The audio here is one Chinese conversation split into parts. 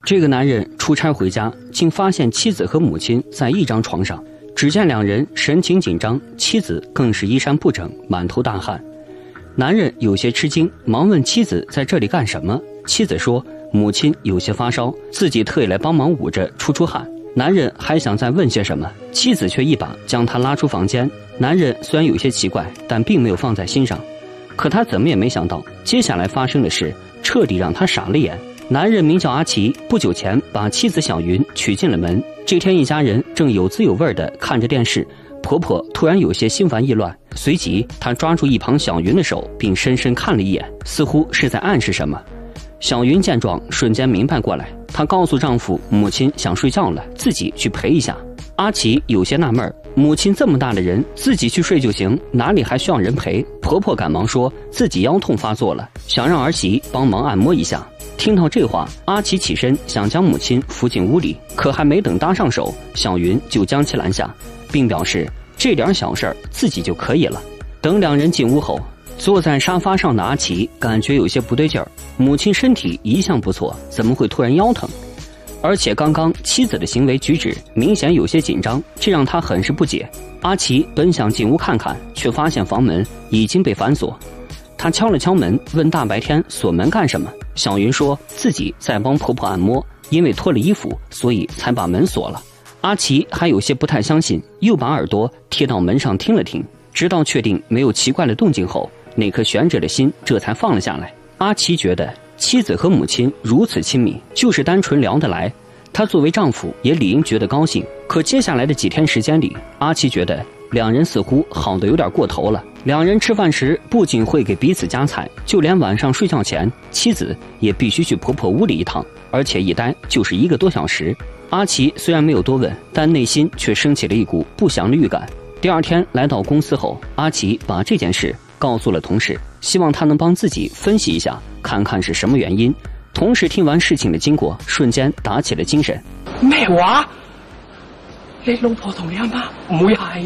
这个男人出差回家，竟发现妻子和母亲在一张床上，只见两人神情紧张，妻子更是衣衫不整，满头大汗。男人有些吃惊，忙问妻子在这里干什么。妻子说母亲有些发烧，自己特意来帮忙捂着出汗。男人还想再问些什么，妻子却一把将他拉出房间。男人虽然有些奇怪，但并没有放在心上。可他怎么也没想到，接下来发生的事彻底让他傻了眼。男人名叫阿奇，不久前把妻子小云娶进了门。这天一家人正有滋有味地看着电视，婆婆突然有些心烦意乱，随即她抓住一旁小云的手，并深深看了一眼，似乎是在暗示什么。小云见状瞬间明白过来，她告诉丈夫母亲想睡觉了，自己去陪一下。阿奇有些纳闷，母亲这么大的人，自己去睡就行，哪里还需要人陪？婆婆赶忙说自己腰痛发作了，想让儿媳帮忙按摩一下。听到这话，阿奇起身想将母亲扶进屋里，可还没等搭上手，小云就将其拦下，并表示这点小事自己就可以了。等两人进屋后，坐在沙发上的阿奇感觉有些不对劲儿，母亲身体一向不错，怎么会突然腰疼？而且刚刚妻子的行为举止明显有些紧张，这让他很是不解。阿奇本想进屋看看，却发现房门已经被反锁。他敲了敲门，问大白天锁门干什么。小云说自己在帮婆婆按摩，因为脱了衣服，所以才把门锁了。阿奇还有些不太相信，又把耳朵贴到门上听了听，直到确定没有奇怪的动静后，那颗悬着的心这才放了下来。阿奇觉得妻子和母亲如此亲密，就是单纯聊得来，他作为丈夫也理应觉得高兴。可接下来的几天时间里，阿奇觉得两人似乎好得有点过头了。两人吃饭时不仅会给彼此夹菜，就连晚上睡觉前，妻子也必须去婆婆屋里一趟，而且一待就是1个多小时。阿奇虽然没有多问，但内心却升起了一股不祥的预感。第二天来到公司后，阿奇把这件事告诉了同事，希望他能帮自己分析一下，看看是什么原因。同事听完事情的经过，瞬間打起了精神。咩話？你老婆同你阿媽唔會係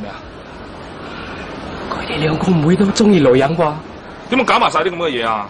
咩啊？佢哋兩個唔會都中意女人啩？點解搞埋晒啲咁嘅嘢啊？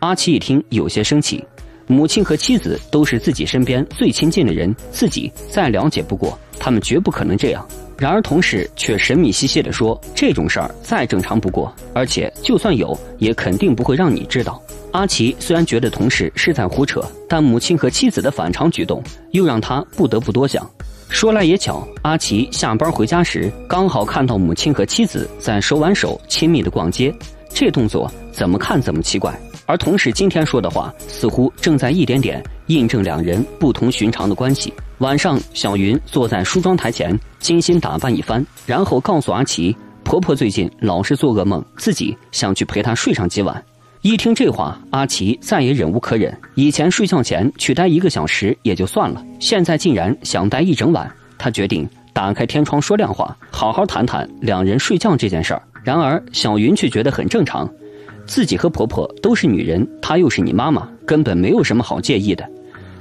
阿奇一聽有些生氣，母親和妻子都是自己身邊最親近的人，自己再了解不過，他們絕不可能這樣。然而同事卻神秘兮兮地說，這種事兒再正常不過，而且就算有，也肯定不會讓你知道。阿奇雖然覺得同事是在胡扯，但母親和妻子的反常舉動又讓他不得不多想。說來也巧，阿奇下班回家時剛好看到母親和妻子在手挽手親密地逛街，這動作怎麼看怎麼奇怪。而同事今天說的話似乎正在一點點印證兩人不同尋常的關係。晚上，小云坐在梳妝台前精心打扮一番，然後告訴阿奇，婆婆最近老是做噩夢，自己想去陪她睡上幾晚。一聽這話，阿奇再也忍無可忍，以前睡覺前去待1個小時也就算了，現在竟然想待一整晚。他決定打開天窗說亮話，好好談談兩人睡覺這件事兒。然而小云卻覺得很正常，自己和婆婆都是女人，她又是你媽媽，根本沒有什麼好介意的。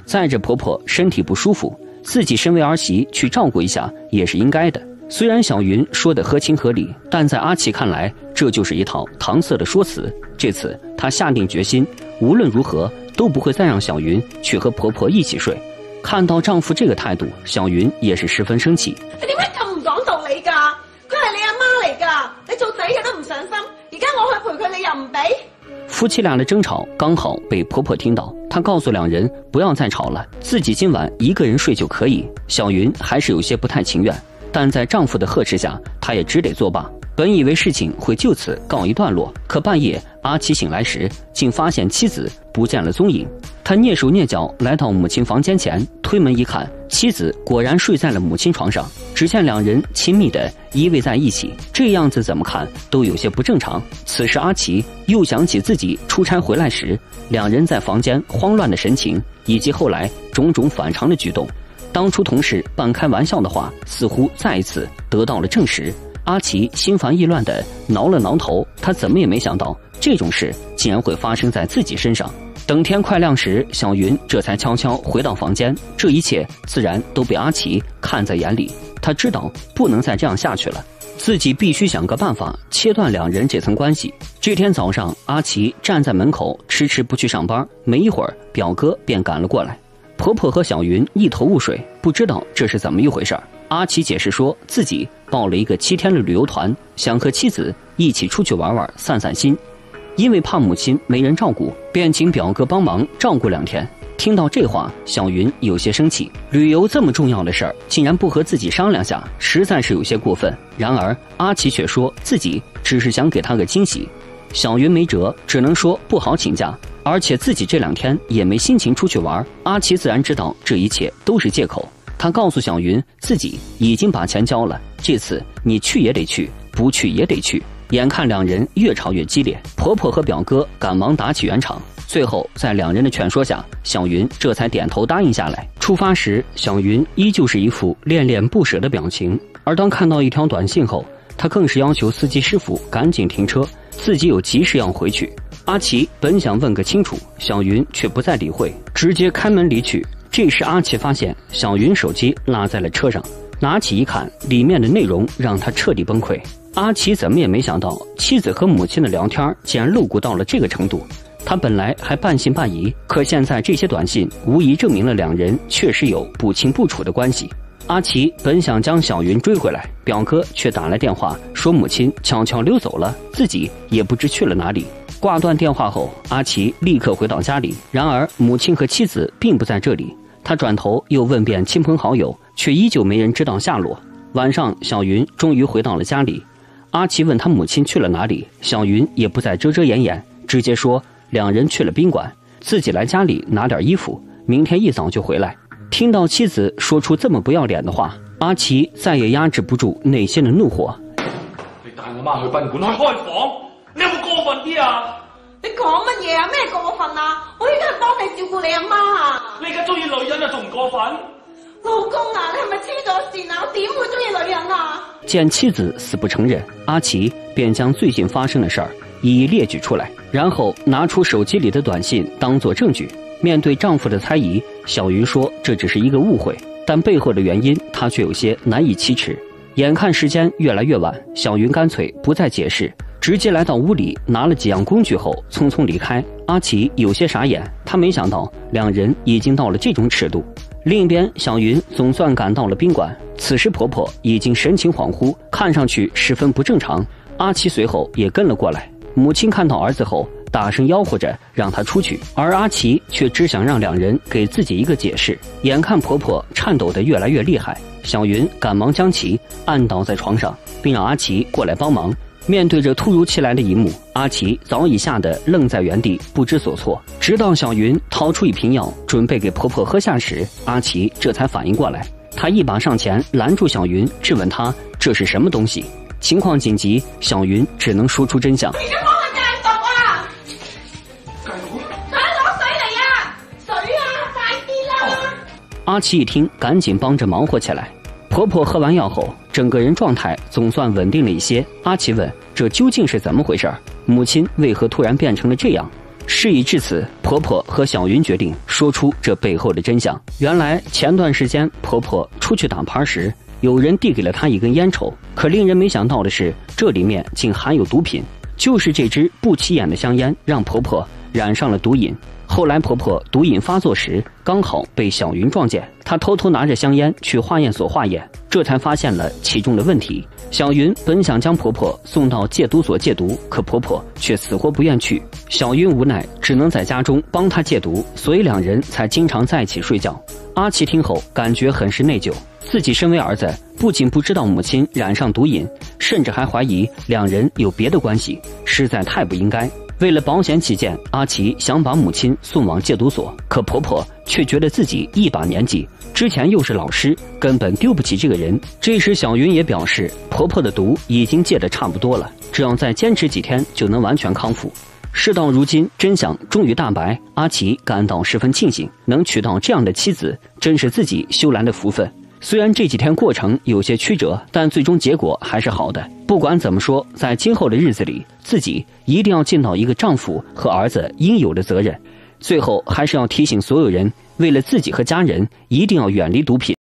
再者婆婆身體不舒服，自己身為兒媳去照顧一下也是應該的。雖然小云說的合情合理，但在阿奇看來，這就是一套搪塞的說辭。這次她下定決心，無論如何都不會再讓小云去和婆婆一起睡。看到丈夫這個態度，小云也是十分生氣。你點解咁唔講道理㗎？佢係你阿媽嚟㗎，你做仔嘅都唔上心，而家我去陪佢，你又唔俾。夫妻倆的爭吵剛好被婆婆聽到，她告訴兩人不要再吵了，自己今晚一個人睡就可以。小云還是有些不太情願，但在丈夫的呵斥下，她也只得作罷。本以為事情會就此告一段落，可半夜阿奇醒來時，竟發現妻子不見了蹤影。他躡手躡腳來到母親房間前，推門一看，妻子果然睡在了母親床上。只見兩人親密地依偎在一起，這樣子怎麼看都有些不正常。此時阿奇又想起自己出差回來時，兩人在房間慌亂的神情，以及後來種種反常的舉動。當初同事半開玩笑的話，似乎再一次得到了證實。阿奇心煩意亂地挠了挠頭，他怎麼也沒想到這種事竟然會發生在自己身上。等天快亮時，小云這才悄悄回到房間，這一切自然都被阿奇看在眼裡。他知道不能再這樣下去了，自己必須想個辦法切斷兩人這層關係。這天早上，阿奇站在門口遲遲不去上班，沒一會兒表哥便趕了過來。婆婆和小云一头雾水，不知道这是怎么一回事。阿奇解释说自己报了一个7天的旅游团，想和妻子一起出去玩玩散散心，因为怕母亲没人照顾，便请表哥帮忙照顾2天。听到这话，小云有些生气，旅游这么重要的事儿竟然不和自己商量下，实在是有些过分。然而阿奇却说自己只是想给他个惊喜，小云没辙，只能说不好请假，而且自己这2天也没心情出去玩。阿奇自然知道这一切都是借口，他告诉小云自己已经把钱交了，这次你去也得去，不去也得去。眼看2人越吵越激烈，婆婆和表哥赶忙打起圆场，最后在2人的劝说下，小云这才点头答应下来。出发时，小云依旧是一副恋恋不舍的表情，而当看到一条短信后，她更是要求司机师傅赶紧停车，自己有急事要回去。阿奇本想问个清楚，小云却不再理会，直接开门离去。这时阿奇发现小云手机落在了车上，拿起一看，里面的内容让他彻底崩溃。阿奇怎么也没想到妻子和母亲的聊天竟然露骨到了这个程度，他本来还半信半疑，可现在这些短信无疑证明了2人确实有不清不楚的关系。阿奇本想将小云追回来，表哥却打来电话说母亲悄悄溜走了，自己也不知去了哪里。挂断电话后，阿奇立刻回到家里，然而母亲和妻子并不在这里。他转头又问遍亲朋好友，却依旧没人知道下落。晚上，小云终于回到了家里，阿奇问他母亲去了哪里，小云也不再遮遮掩掩，直接说2人去了宾馆，自己来家里拿点衣服，明天一早就回来。听到妻子说出这么不要脸的话，阿奇再也压制不住内心的怒火。你帶我媽去賓館開房，你有冇過分啲啊？你講乜嘢啊？咩過分啊？我而家係幫你照顧你阿媽啊！你而家中意女人啊，仲唔過分？老公啊，你係咪黐咗線啊？我點會中意女人啊？见妻子死不承認，阿奇便將最近發生的事兒一一列舉出來，然後拿出手機裡的短信當作證據。面對丈夫的猜疑，小云說這只是一個誤會，但背後的原因她卻有些難以啟齒。眼看時間越來越晚，小云乾脆不再解釋，直接來到屋裡拿了幾樣工具後匆匆離開。阿奇有些傻眼，他沒想到2人已經到了這種尺度。另一邊，小云總算趕到了賓館，此時婆婆已經神情恍惚，看上去十分不正常。阿奇隨後也跟了過來，母親看到兒子後大聲吆喝着讓他出去，而阿奇卻只想讓2人給自己一個解釋。眼看婆婆顫抖得越來越厲害，小云趕忙將其按倒在床上，並讓阿奇過來幫忙。面對着突如其來的一幕，阿奇早已嚇得愣在原地不知所措。直到小云掏出一瓶藥準備給婆婆喝下時，阿奇這才反應過來，他一把上前攔住小云，質問她這是什麼東西。情況緊急，小云只能說出真相。你幫佢戒毒啊！戒毒？快攞水嚟啊！水啊，快啲啦！阿奇一聽，趕緊幫着忙活起來。婆婆喝完藥後，整個人狀態總算穩定了一些。阿奇問：“這究竟是怎麼回事？母親為何突然變成了這樣？”事已至此，婆婆和小云決定說出這背後的真相。原來前段時間，婆婆出去打牌時，有人遞給了她一根煙抽，可令人沒想到的是，這裡面竟含有毒品。就是這支不起眼的香煙，讓婆婆染上了毒癮。後來婆婆毒癮發作時，剛好被小云撞見，她偷偷拿着香煙去化驗所化驗，這才發現了其中的問題。小云本想將婆婆送到戒毒所戒毒，可婆婆卻死活不願去。小云無奈，只能在家中幫她戒毒，所以2人才經常在一起睡覺。阿奇聽後感覺很是內疚，自己身為兒子，不僅不知道母親染上毒癮，甚至還懷疑2人有別的關係，實在太不應該。為了保險起見，阿奇想把母親送往戒毒所，可婆婆卻覺得自己一把年紀，之前又是老師，根本丟不起這個人。這時小云也表示，婆婆的毒已經戒得差不多了，只要再堅持幾天就能完全康復。事到如今，真相終於大白，阿奇感到十分慶幸，能娶到這樣的妻子，真是自己修來的福分。雖然這幾天過程有些曲折，但最終結果還是好的。不管怎麼說，在今後的日子裡，自己一定要盡到一個丈夫和兒子應有的責任。最後還是要提醒所有人，為了自己和家人，一定要遠離毒品。